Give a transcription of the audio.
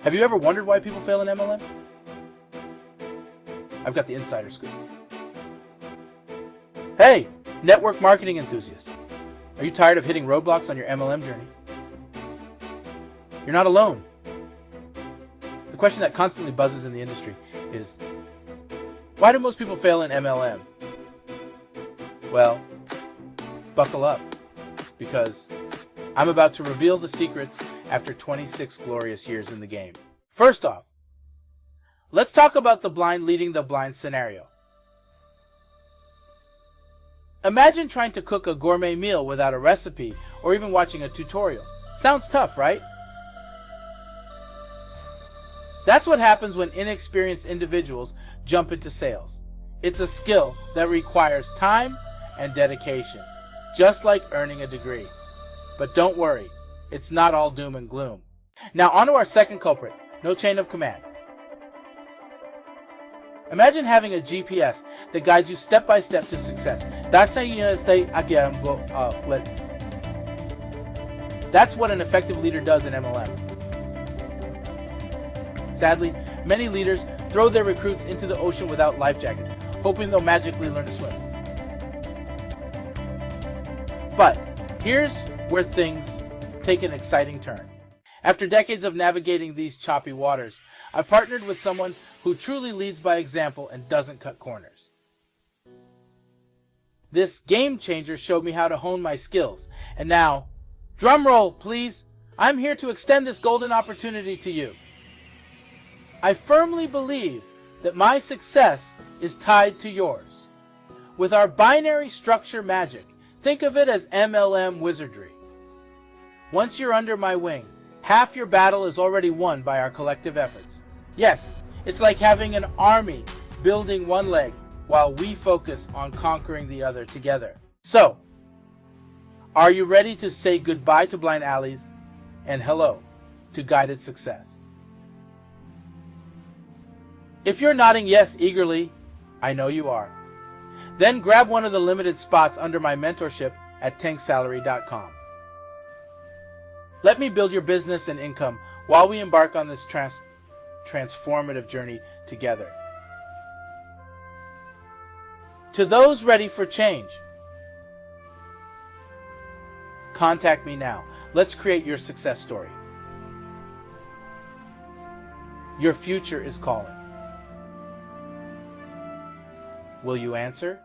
Have you ever wondered why people fail in MLM? I've got the insider scoop. Hey, network marketing enthusiasts. Are you tired of hitting roadblocks on your MLM journey? You're not alone. The question that constantly buzzes in the industry is, why do most people fail in MLM? Well, buckle up, because I'm about to reveal the secrets after 26 glorious years in the game. First off, let's talk about the blind leading the blind scenario. Imagine trying to cook a gourmet meal without a recipe or even watching a tutorial. Sounds tough, right? That's what happens when inexperienced individuals jump into sales. It's a skill that requires time and dedication, just like earning a degree. But don't worry, it's not all doom and gloom. Now on to our second culprit, no chain of command. Imagine having a GPS that guides you step by step to success. That's what an effective leader does in MLM. Sadly, many leaders throw their recruits into the ocean without life jackets, hoping they'll magically learn to swim. But here's where things take an exciting turn. After decades of navigating these choppy waters, I've partnered with someone who truly leads by example and doesn't cut corners. This game changer showed me how to hone my skills, and now, drum roll please, I'm here to extend this golden opportunity to you. I firmly believe that my success is tied to yours. With our binary structure magic, think of it as MLM wizardry. Once you're under my wing, half your battle is already won by our collective efforts. Yes, it's like having an army building one leg while we focus on conquering the other together. So, are you ready to say goodbye to blind alleys and hello to guided success? If you're nodding yes eagerly, I know you are. Then grab one of the limited spots under my mentorship at tanksalary.com. Let me build your business and income while we embark on this transformative journey together. To those ready for change, contact me now. Let's create your success story. Your future is calling. Will you answer?